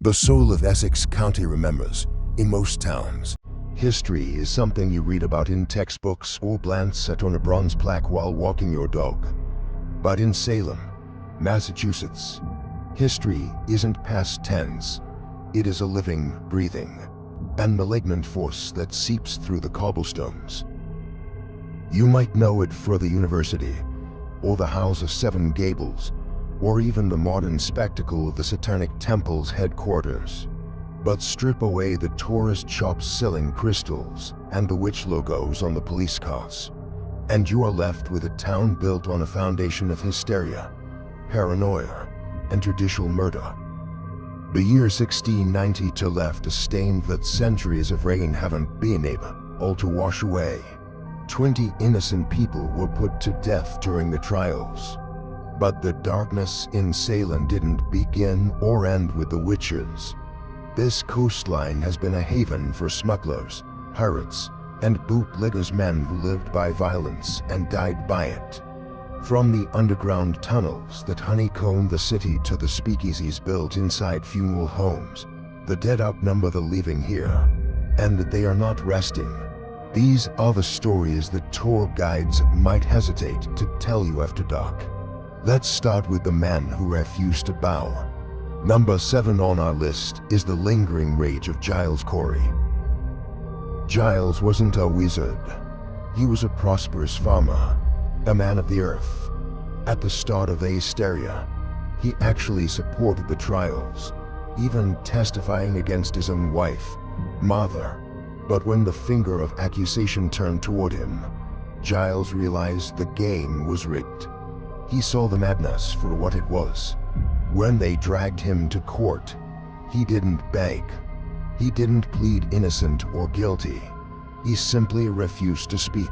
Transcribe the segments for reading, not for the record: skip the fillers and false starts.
The soul of Essex County remembers. In most towns, history is something you read about in textbooks or glance at on a bronze plaque while walking your dog. But in Salem, Massachusetts, history isn't past tense. It is a living, breathing, and malignant force that seeps through the cobblestones. You might know it for the university, or the House of Seven Gables, or even the modern spectacle of the Satanic Temple's headquarters. But strip away the tourist shops selling crystals and the witch logos on the police cars, and you are left with a town built on a foundation of hysteria, paranoia, and judicial murder. The year 1692 left a stain that centuries of rain haven't been able to wash away. 20 innocent people were put to death during the trials. But the darkness in Salem didn't begin or end with the witches. This coastline has been a haven for smugglers, pirates, and bootleggers, men who lived by violence and died by it. From the underground tunnels that honeycomb the city to the speakeasies built inside funeral homes, the dead outnumber the living here, and they are not resting. These are the stories that tour guides might hesitate to tell you after dark. Let's start with the man who refused to bow. Number 7 on our list is the lingering rage of Giles Corey. Giles wasn't a wizard. He was a prosperous farmer, a man of the earth. At the start of the hysteria, he actually supported the trials, even testifying against his own wife, Martha. But when the finger of accusation turned toward him, Giles realized the game was rigged. He saw the madness for what it was. When they dragged him to court, he didn't beg. He didn't plead innocent or guilty. He simply refused to speak.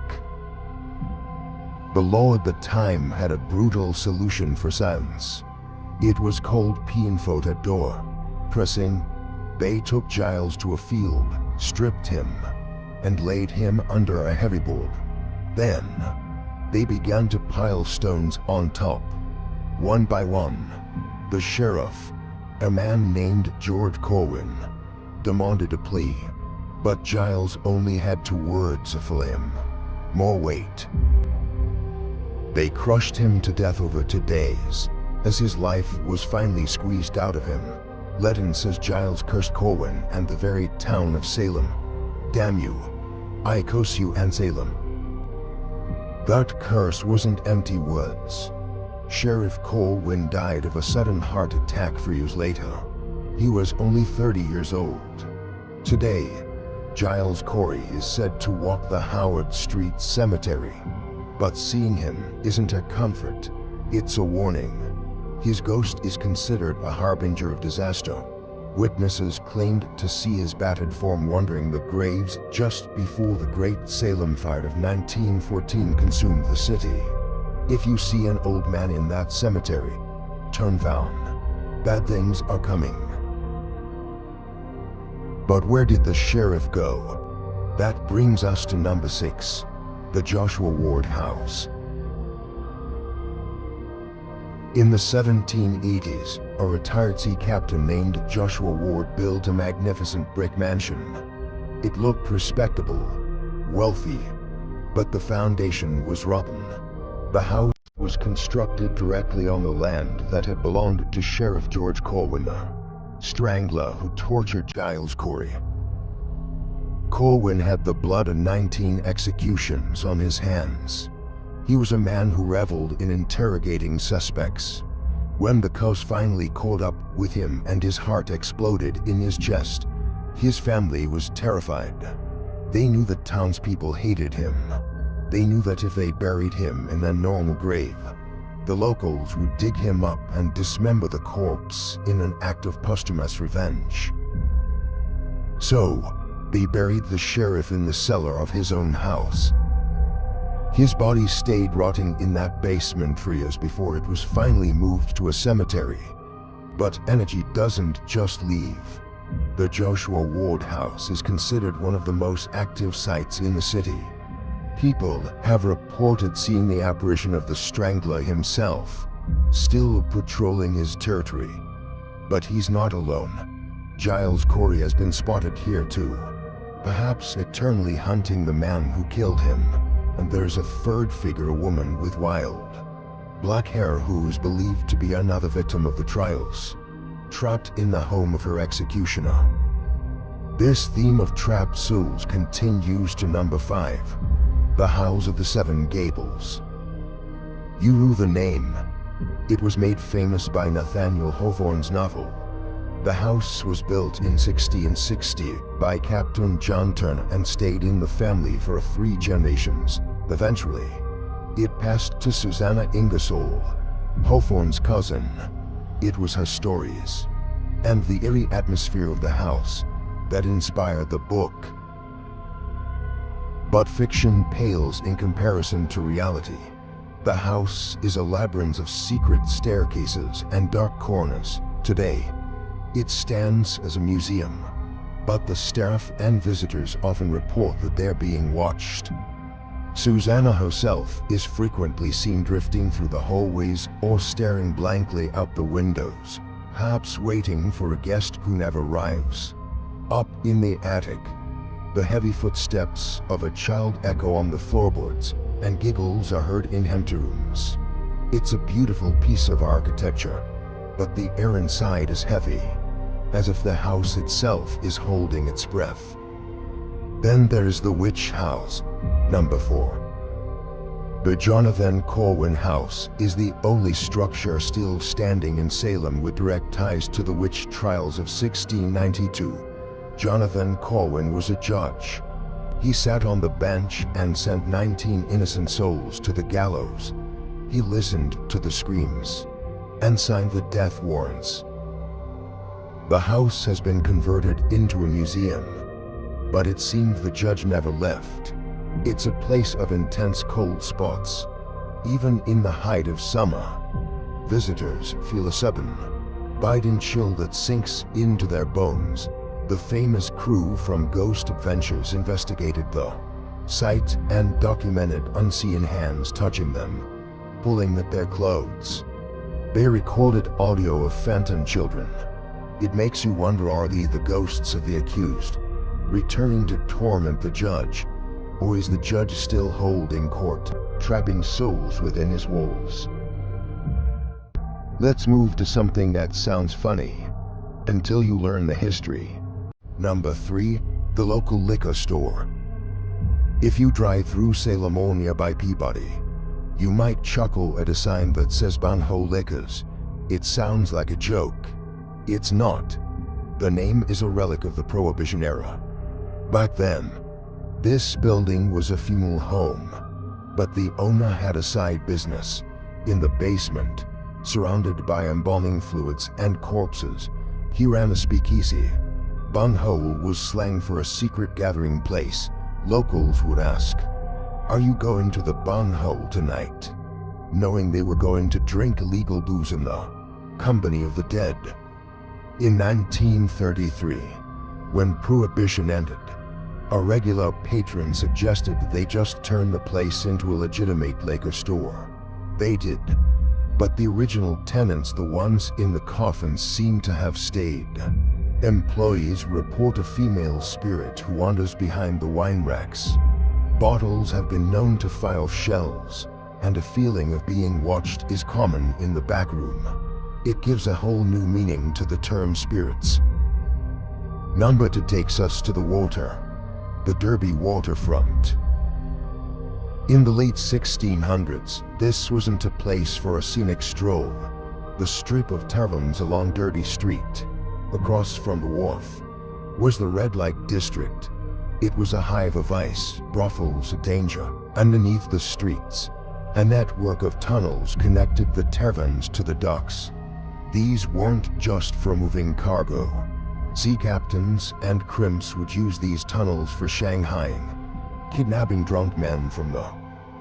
The law at the time had a brutal solution for silence. It was called peine faute à door, pressing. They took Giles to a field, stripped him, and laid him under a heavy board. Then, they began to pile stones on top. One by one, the sheriff, a man named George Corwin, demanded a plea. But Giles only had 2 words for him: more weight. They crushed him to death over 2 days. As his life was finally squeezed out of him, legend says Giles cursed Corwin and the very town of Salem. "Damn you, I curse you and Salem." That curse wasn't empty words. Sheriff Corwin died of a sudden heart attack 3 years later. He was only 30 years old. Today, Giles Corey is said to walk the Howard Street Cemetery. But seeing him isn't a comfort, it's a warning. His ghost is considered a harbinger of disaster. Witnesses claimed to see his battered form wandering the graves just before the Great Salem Fire of 1914 consumed the city. If you see an old man in that cemetery, turn down. Bad things are coming. But where did the sheriff go? That brings us to number 6, the Joshua Ward House. In the 1780s, a retired sea captain named Joshua Ward built a magnificent brick mansion. It looked respectable, wealthy, but the foundation was rotten. The house was constructed directly on the land that had belonged to Sheriff George Corwin, the strangler who tortured Giles Corey. Corwin had the blood of 19 executions on his hands. He was a man who reveled in interrogating suspects. When the cops finally caught up with him and his heart exploded in his chest, his family was terrified. They knew that townspeople hated him. They knew that if they buried him in a normal grave, the locals would dig him up and dismember the corpse in an act of posthumous revenge. So, they buried the sheriff in the cellar of his own house. His body stayed rotting in that basement 3 years before it was finally moved to a cemetery. But energy doesn't just leave. The Joshua Ward House is considered one of the most active sites in the city. People have reported seeing the apparition of the Strangler himself, still patrolling his territory. But he's not alone. Giles Corey has been spotted here too, perhaps eternally hunting the man who killed him. And there's a third figure, a woman with wild, black hair who is believed to be another victim of the trials, trapped in the home of her executioner. This theme of trapped souls continues to number 5, the House of the Seven Gables. You rue the name. It was made famous by Nathaniel Hawthorne's novel. The house was built in 1660 by Captain John Turner and stayed in the family for 3 generations. Eventually, it passed to Susanna Ingersoll, Hawthorne's cousin. It was her stories and the eerie atmosphere of the house that inspired the book. But fiction pales in comparison to reality. The house is a labyrinth of secret staircases and dark corners. Today, it stands as a museum, but the staff and visitors often report that they're being watched. Susanna herself is frequently seen drifting through the hallways or staring blankly out the windows, perhaps waiting for a guest who never arrives. Up in the attic, the heavy footsteps of a child echo on the floorboards, and giggles are heard in empty rooms. It's a beautiful piece of architecture, but the air inside is heavy, as if the house itself is holding its breath. Then there's the Witch House, number 4. The Jonathan Corwin House is the only structure still standing in Salem with direct ties to the witch trials of 1692. Jonathan Corwin was a judge. He sat on the bench and sent 19 innocent souls to the gallows. He listened to the screams and signed the death warrants. The house has been converted into a museum, but it seems the judge never left. It's a place of intense cold spots. Even in the height of summer, visitors feel a sudden, biting chill that sinks into their bones. The famous crew from Ghost Adventures investigated the site and documented unseen hands touching them, pulling at their clothes. They recorded audio of phantom children. It makes you wonder, are they the ghosts of the accused, returning to torment the judge? Or is the judge still holding court, trapping souls within his walls? Let's move to something that sounds funny, until you learn the history. Number 3, the local liquor store. If you drive through Salem or nearby Peabody, you might chuckle at a sign that says Bunhole Liquors. It sounds like a joke. It's not. The name is a relic of the Prohibition era. Back then, this building was a funeral home, but the owner had a side business in the basement, surrounded by embalming fluids and corpses. He ran a speakeasy. Bunhole was slang for a secret gathering place. Locals would ask, "Are you going to the Bunhole tonight?" knowing they were going to drink illegal booze in the company of the dead. In 1933, when Prohibition ended, a regular patron suggested they just turn the place into a legitimate liquor store. They did, but the original tenants, the ones in the coffins, seemed to have stayed. Employees report a female spirit who wanders behind the wine racks. Bottles have been known to file shelves, and a feeling of being watched is common in the back room. It gives a whole new meaning to the term spirits. Number 2 takes us to the water, the Derby waterfront. In the late 1600s, this wasn't a place for a scenic stroll. The strip of taverns along Derby Street, across from the wharf, was the red light district. It was a hive of vice, brothels, danger. Underneath the streets, a network of tunnels connected the taverns to the docks. These weren't just for moving cargo. Sea captains and crimps would use these tunnels for shanghaiing, kidnapping drunk men from the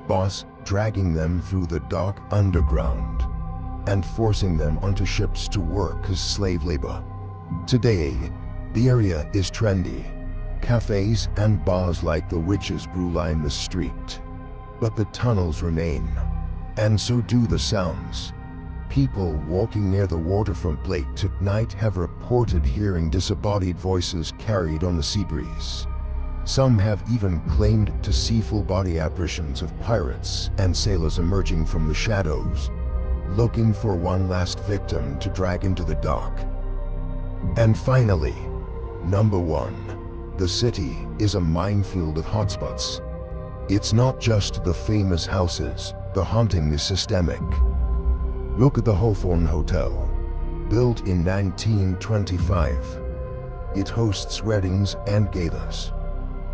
boss, dragging them through the dock underground, and forcing them onto ships to work as slave labor. Today, the area is trendy. Cafes and bars like the Witch's Brew line the street. But the tunnels remain, and so do the sounds. People walking near the waterfront late at night have reported hearing disembodied voices carried on the sea breeze. Some have even claimed to see full-body apparitions of pirates and sailors emerging from the shadows, looking for one last victim to drag into the dock. And finally, number 1. The city is a minefield of hotspots. It's not just the famous houses, the haunting is systemic. Look at the Hawthorne Hotel, built in 1925. It hosts weddings and galas.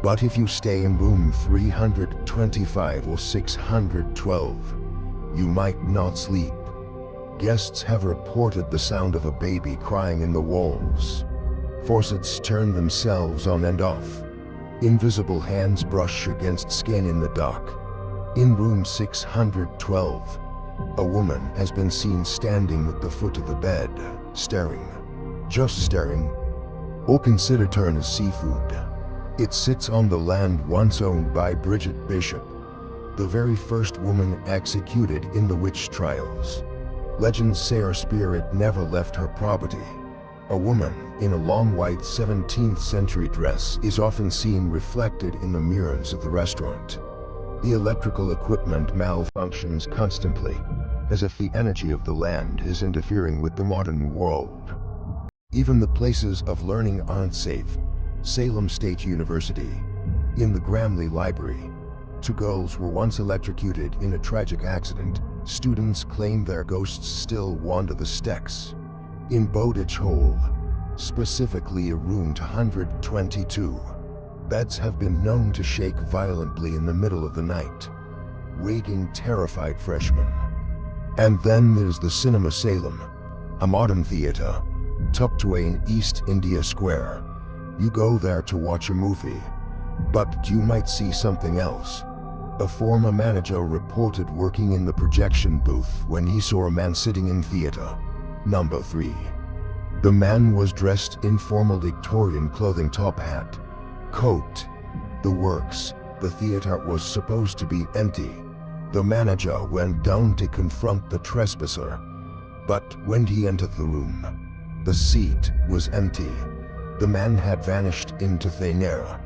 But if you stay in room 325 or 612, you might not sleep. Guests have reported the sound of a baby crying in the walls. Faucets turn themselves on and off. Invisible hands brush against skin in the dock. In room 612, a woman has been seen standing at the foot of the bed, staring. Just staring. Or consider tern as seafood. It sits on the land once owned by Bridget Bishop, the very first woman executed in the witch trials. Legends say her spirit never left her property. A woman in a long white 17th century dress is often seen reflected in the mirrors of the restaurant. The electrical equipment malfunctions constantly, as if the energy of the land is interfering with the modern world. Even the places of learning aren't safe. Salem State University. In the Gramley Library, 2 girls were once electrocuted in a tragic accident. Students claim their ghosts still wander the stacks. In Bowditch Hall, specifically a room 222, beds have been known to shake violently in the middle of the night, waking terrified freshmen. And then there's the Cinema Salem, a modern theater, tucked away in East India Square. You go there to watch a movie, but you might see something else. A former manager reported working in the projection booth when he saw a man sitting in theater number 3. The man was dressed in formal Victorian clothing, top hat, coat, the works. The theater was supposed to be empty. The manager went down to confront the trespasser, but when he entered the room, the seat was empty. The man had vanished into thin air.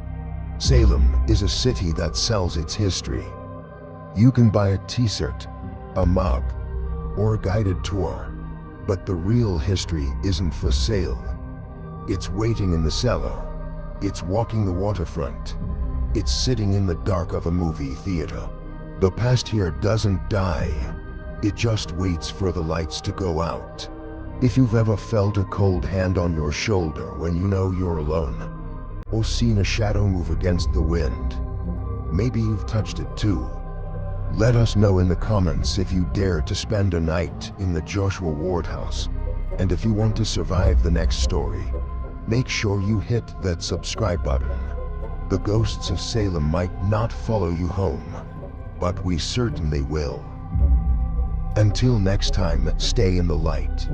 Salem is a city that sells its history. You can buy a t-shirt, a mug, or a guided tour, but the real history isn't for sale. It's waiting in the cellar. It's walking the waterfront. It's sitting in the dark of a movie theater. The past here doesn't die. It just waits for the lights to go out. If you've ever felt a cold hand on your shoulder when you know you're alone, or seen a shadow move against the wind, maybe you've touched it too. Let us know in the comments if you dare to spend a night in the Joshua Ward house. And if you want to survive the next story, make sure you hit that subscribe button. The ghosts of Salem might not follow you home, but we certainly will. Until next time, stay in the light.